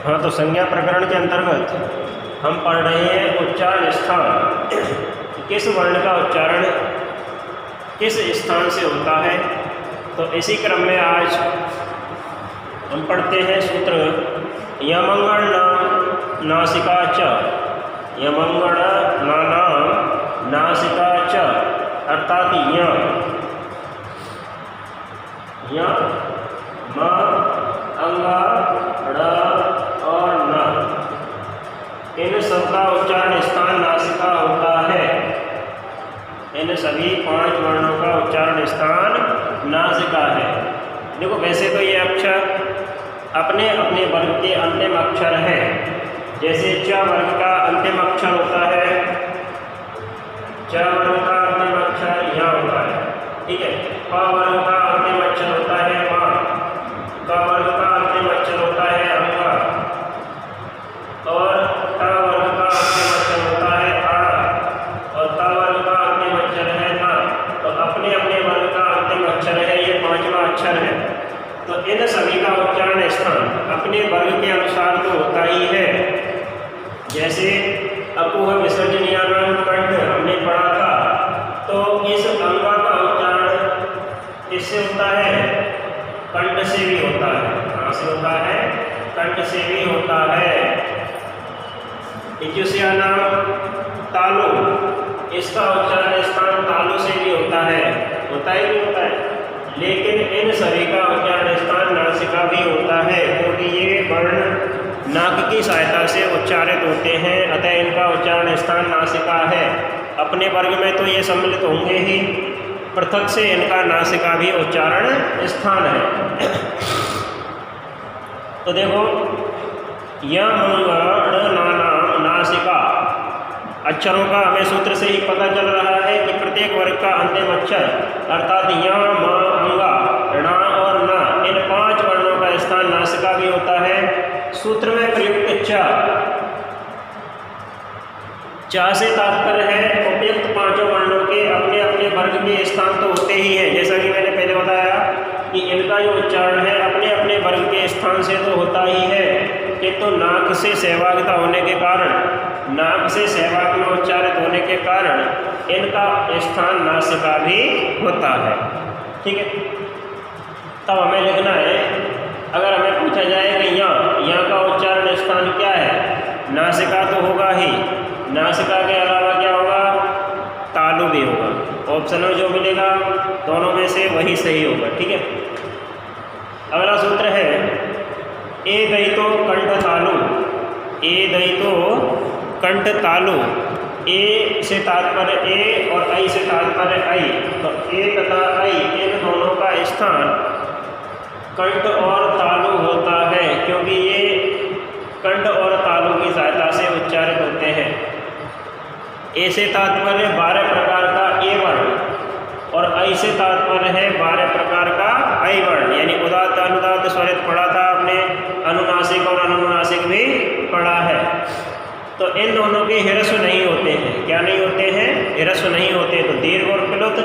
हाँ, तो संज्ञा प्रकरण के अंतर्गत हम पढ़ रहे हैं उच्चारण स्थान, किस वर्ण का उच्चारण किस स्थान से होता है। तो इसी क्रम में आज हम पढ़ते हैं सूत्र यमंगण नाम नासिका च, यमंगण नाम नासिका च, अर्थात य म अंगा ड़ और न, इन सबका उच्चारण स्थान नासिका होता है। इन सभी 5 वर्णों का उच्चारण स्थान नासिका है। देखो, वैसे तो ये अक्षर अपने अपने वर्ग के अंतिम अक्षर हैं। जैसे च वर्ग का अंतिम अक्षर होता है, च वर्ग का अंतिम अक्षर यहाँ होता है, ठीक है। प वर्ग का अंतिम अक्षर होता है म, क वर्ग का अंतिम अक्षर होता है अंगा, और ट वर्ग का अंतिम अक्षर होता है आ, और त वर्ग का अंतिम अक्षर है न। तो अपने अपने वर्ग का अंतिम अक्षर है, ये 5वां अक्षर है। तो इन सभी का उच्चारण स्थान अपने वर्ग के अनुसार तो होता ही है। जैसे अकुह विसर्जनीयानाम कंठ हमने पढ़ा था, तो इस अंगा का उच्चारण किससे होता है? कंठ से भी होता है। कहाँ से होता है? कंठ से भी होता है। इजुष्यानाम तालु, इसका उच्चारण स्थान तालु से भी होता है। होता है कि होता है? लेकिन इन सभी का उच्चारण स्थान नासिका भी होता है, क्योंकि ये वर्ण नाक की सहायता से उच्चारित होते हैं, अतः इनका उच्चारण स्थान नासिका है। अपने वर्ग में तो ये सम्मिलित होंगे ही, पृथक से इनका नासिका भी उच्चारण स्थान है। तो देखो, यमंगण नाम नासिका अक्षरों का हमें सूत्र से ही पता चल रहा है कि प्रत्येक वर्ग का अंतिम अक्षर अर्थात य म अंगा ण और न, इन 5 वर्णों का स्थान नासिका भी होता है। सूत्र में प्रयुक्त च से तात्पर्य है उपयुक्त 5 वर्णों के अपने अपने वर्ग के स्थान तो होते ही हैं। जैसा कि मैंने पहले बताया कि इनका जो उच्चारण है अपने अपने वर्ग के स्थान से तो होता ही है, किंतु नाक से सहभागिता होने के कारण, नाक से सहभाग में उच्चारित होने के कारण इनका स्थान नासिका भी होता है, ठीक है। तब हमें लिखना है, अगर हमें पूछा जाए कि यहाँ का उच्चारण स्थान क्या है, नासिका तो होगा ही, नासिका के अलावा क्या होगा? तालु भी होगा। ऑप्शन में जो मिलेगा दोनों में से वही सही होगा, ठीक है। अगला सूत्र है ए दयितो कंठ तालु, ए दयितो कंठ तालु। ए से तात्पर्य ए और ऐ से तात्पर्य ऐ, तो ए तथा ऐ इन दोनों का स्थान कंठ और तालु होता है, क्योंकि ये कंठ और तालु की सहायता से उच्चारित होते हैं। ए से तात्पर्य 12 प्रकार का ए वर्ण, और ऐ से तात्पर्य है 12 प्रकार का ऐ वर्ण, यानी उदात्त अनुदात्त स्वरित पढ़ा था आपने, अनुनासिक और अनुनासिक भी पढ़ा है। तो इन दोनों के ह्रस्व नहीं होते हैं। क्या नहीं होते हैं? ह्रस्व नहीं होते। तो दीर्घ और प्लुत,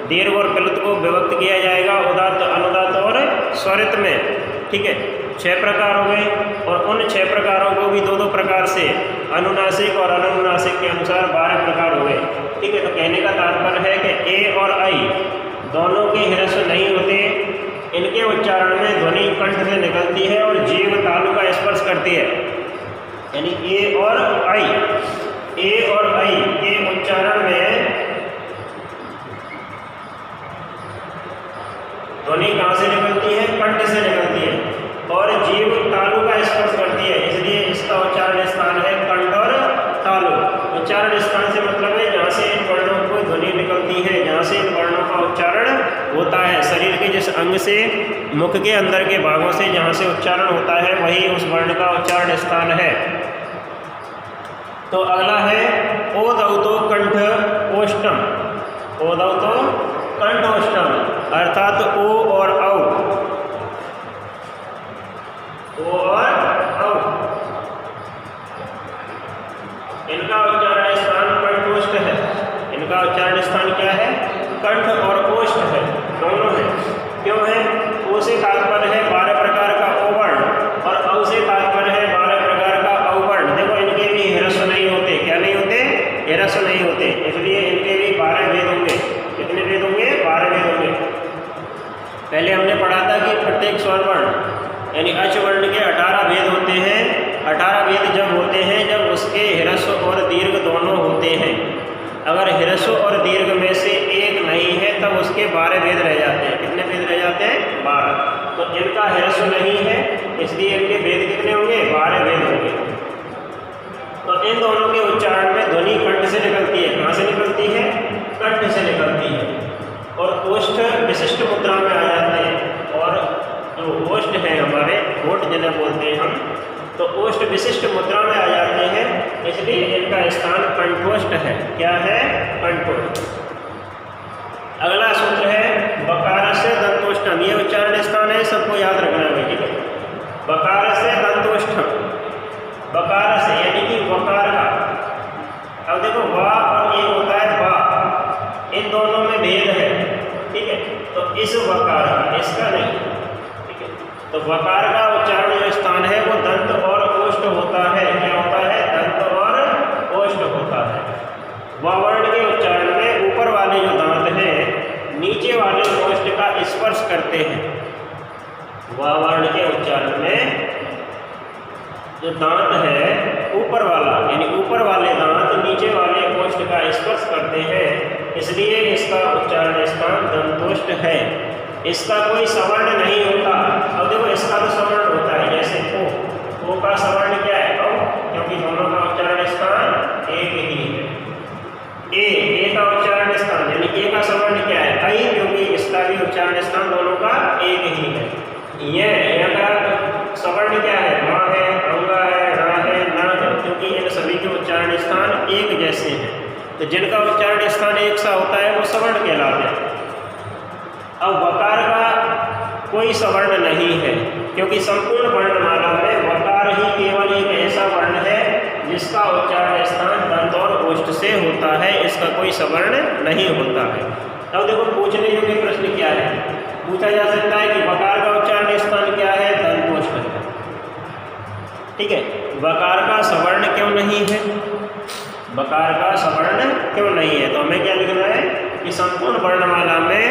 दीर्घ और प्लुत को विभक्त किया जाएगा उदात्त अनुदात्त और स्वरित में, ठीक है। 6 प्रकार हो गए, और उन 6 प्रकारों को भी 2-2 प्रकार से अनुनासिक और अनुनासिक के अनुसार 12 प्रकार हो गए, ठीक है। तो कहने का तात्पर्य है कि ए और ऐ दोनों के ह्रस्व नहीं होते, इनके उच्चारण में ध्वनि कंठ से निकलती है और जीभ तालु का स्पर्श करती है, यानी ए और ऐ, ए और ऐ के उच्चारण में ध्वनि कहाँ से निकलती है? कंठ से निकलती है, और जीभ तालु का स्पर्श करती है, इसलिए इसका उच्चारण स्थान है कंठ और तालु। उच्चारण स्थान से मतलब है जहाँ से इन वर्णों को ध्वनि निकलती है, जहाँ से इन वर्णों का उच्चारण होता है। शरीर के जिस अंग से, मुख के अंदर के भागों से जहाँ से उच्चारण होता है, वही उस वर्ण का उच्चारण स्थान है। तो अगला है ओदौतो कंठ ओष्टम, ओदौतो कंठ ओष्टम, अर्थात ओ और औ, ओ और औ, इनका उच्चारण स्थान कंठोष्ठ है। इनका उच्चारण स्थान क्या है? कंठ और ओष्ठ है, दोनों है। क्यों है? ओ से तात्पर्य है 12 प्रकार का ओ वर्ण, और औ से तात्पर्य है 12 रुद्राक्ष वर्ण के 18 भेद होते हैं। 18 भेद जब होते हैं जब उसके ह्रस्व और दीर्घ दोनों होते हैं। अगर ह्रस्व और दीर्घ में से एक नहीं है तब उसके 12 भेद रह जाते हैं। कितने भेद रह जाते हैं? 12। तो इनका ह्रस्व नहीं है इसलिए इनके भेद कितने होंगे? 12 भेद होंगे। तो इन दोनों के उच्चारण में ध्वनि कंठ से निकलती है। कहाँ से निकलती है? कंठ से निकलती है। और ओष्ठ विशिष्ट मुद्रा में आ जाते हैं। और जो ओष्ठ है हमारे होठ जिन्हें बोलते हैं हम, तो ओष्ठ विशिष्ट मुद्रा में आ जाते हैं, इसलिए इनका स्थान कंठोष्ठ है। क्या है? कंठोष्ठ। अगला सूत्र है बकार से दंतोष्ठम। ये उच्चारण स्थान है, सबको याद रखना है। ठीक है, बकार से दंतोष्ठम। बकार से यानी कि वकार का। अब देखो वा और एक होता है बा, इन दोनों में भेद है। ठीक है, तो इस वकार का, इसका नहीं। ठीक है, तो वकार का उच्चारण जो स्थान है वो दंत और ओष्ठ होता है। क्या होता है? दंत और ओष्ठ होता है। व वर्ण के उच्चारण में ऊपर वाले जो दांत हैं नीचे वाले ओष्ठ का स्पर्श करते हैं। व वर्ण के उच्चारण में जो दांत है ऊपर वाला यानी ऊपर वाले दांत नीचे वाले ओष्ठ का स्पर्श करते हैं, इसलिए इसका उच्चारण स्थान दंतोष्ठ है। इसका कोई सवर्ण नहीं होता। अब देखो इसका तो सवर्ण होता है, जैसे ओ का सवर्ण क्या है? औ, क्योंकि दोनों का उच्चारण स्थान एक ही है। ए का उच्चारण स्थान यानी ए का सवर्ण क्या है? ऐ, क्योंकि इसका भी उच्चारण स्थान दोनों का एक ही है। यह का सवर्ण क्या है? माँ है, अंगा है, रा है, ना है, क्योंकि इन सभी के उच्चारण स्थान एक जैसे हैं। तो जिनका उच्चारण स्थान एक सा होता है वो सवर्ण कहलाते हैं। अब वकार का कोई सवर्ण नहीं है, क्योंकि संपूर्ण वर्णमाला में वकार ही केवल एक ऐसा वर्ण है जिसका उच्चारण स्थान दंत और ओष्ठ से होता है। इसका कोई सवर्ण नहीं होता है। अब देखो पूछने योग्य प्रश्न क्या है? पूछा जा सकता है कि वकार का उच्चारण स्थान क्या है? दंतोष्ठ है। ठीक है, वकार का सवर्ण क्यों नहीं है? वकार का सवर्ण क्यों नहीं है? तो हमें क्या लिखना है कि संपूर्ण वर्णमाला में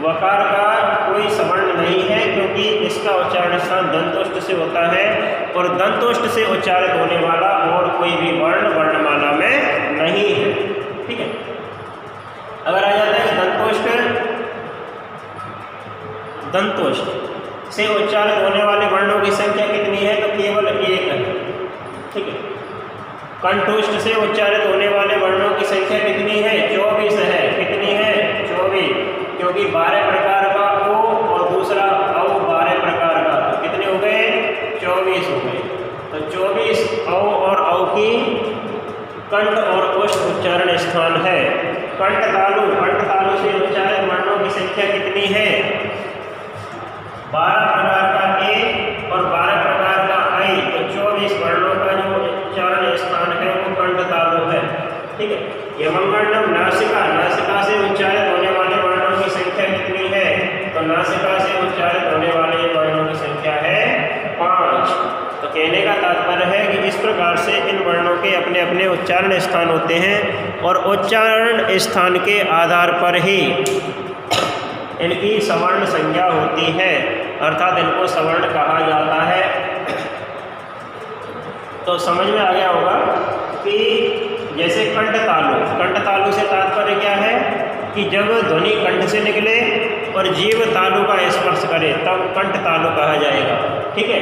वकार का कोई सवर्ण नहीं है, क्योंकि इसका उच्चारण स्थान दंतोष्ठ से होता है और दंतोष्ठ से उच्चारित होने वाला और कोई भी वर्ण वर्णमाला में नहीं है। ठीक है, अगर आ जाता है कि दंतोष्ठ से उच्चारित होने वाले वर्णों की संख्या कितनी है? तो केवल एक है। ठीक है, कंठोष्ठ से उच्चारित होने वाले वर्णों की संख्या कितनी है? 24 है। कितनी है? 24, क्योंकि 12 प्रकार का ओ और दूसरा औ 12 प्रकार का, तो कितने हो गए? 24 हो गए। तो 24 औ और औ की कंठ और ओष्ठ उच्चारण स्थान है। कंठ तालु से उच्चारित वर्णों की संख्या कितनी है? 12 प्रकार का ए और 12 प्रकार का ऐ, तो 24 वर्णों का जो उच्चारण स्थान है वो कंठ तालु है। ठीक है, यमंगण्डम नासिका से उच्चारित होने वाले वर्णों की संख्या कितनी है? तो नासिका से उच्चारित होने वाले वर्णों की संख्या है 5। तो कहने का तात्पर्य है कि इस प्रकार से इन वर्णों के अपने अपने उच्चारण स्थान होते हैं और उच्चारण स्थान के आधार पर ही इनकी सवर्ण संज्ञा होती है, अर्थात इनको सवर्ण कहा जाता है। तो समझ में आ गया होगा कि जैसे कंठ तालु से तात्पर्य क्या है कि जब ध्वनि कंठ से निकले और जीव तालु का स्पर्श करे तब कंठ तालु कहा जाएगा। ठीक है,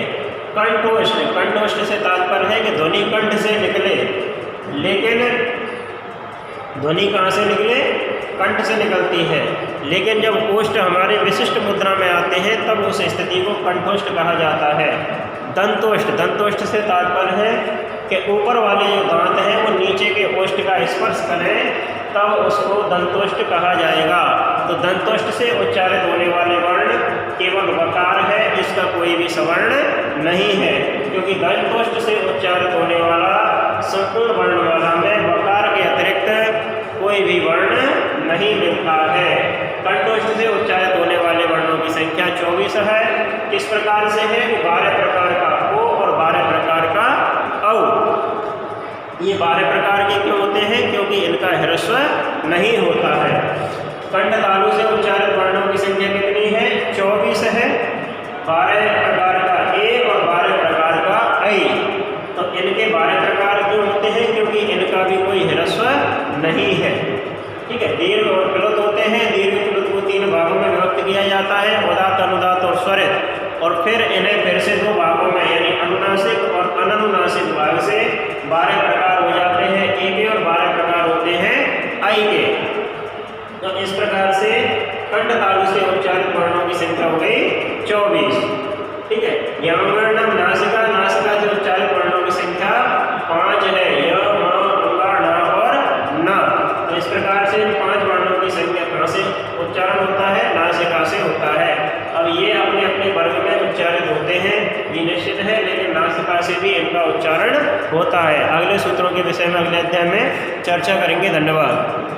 कंठोष्ठ से तात्पर्य है कि ध्वनि कंठ से निकले, लेकिन ध्वनि कहाँ से निकले? कंठ से निकलती है, लेकिन जब ओष्ठ हमारे विशिष्ट मुद्रा में आते हैं तब उस स्थिति को कंठोष्ठ कहा जाता है। दंतोष्ठ से तात्पर्य है कि ऊपर वाले जो दांत हैं वो नीचे के ओष्ठ का स्पर्श करें तब उसको दंतोष्ठ कहा जाएगा। तो दंतोष्ठ से उच्चारित होने वाले वर्ण केवल वकार है, इसका कोई भी सवर्ण नहीं है, क्योंकि दंतोष्ठ से उच्चारित होने वाला संपूर्ण वर्णमाला में वकार के अतिरिक्त कोई भी वर्ण नहीं मिलता है। कंठोष्ठ से उच्चारित होने वाले वर्णों की संख्या 24 है। किस प्रकार से है? 12 प्रकार का ओ और 12 प्रकार का औ। ये 12 प्रकार के क्यों होते हैं? क्योंकि इनका ह्रस्व नहीं होता है। कंठ तालु से उच्चारित वर्णों की संख्या कितनी है? 24 है। 12 प्रकार का ए और 12 प्रकार का ऐ। तो इनके 12 प्रकार क्यों होते हैं? क्योंकि इनका भी कोई ह्रस्व नहीं है। ठीक है, दीर्घ और प्लुत होते हैं। दीर्घ प्लुत को 3 भागों में विभक्त किया जाता है, उदात्त, अनुदात्त और स्वरित। और फिर इन्हें फिर से 2 भागों में यानी अनुनासिक और अननुनासिक भाग से 12 प्रकार हो जाते हैं ए के और 12 प्रकार होते हैं ऐ के। तो इस प्रकार से कंठ तालु से उच्चारित वर्णों की संख्या हो गई 24। ठीक है, यमवर्णम नासिका, नासिका से उच्चारित वर्णों की संख्या 5 है, य, म, अंगा, ण और न। तो इस प्रकार से 5 वर्णों की संख्या कहाँ से उच्चारण होता है? नासिका से होता है। अब ये अपने अपने वर्ग में उच्चारित होते हैं, ये निश्चित है, लेकिन नासिका से भी इनका उच्चारण होता है। अगले सूत्रों के विषय में अगले अध्याय में चर्चा करेंगे। धन्यवाद।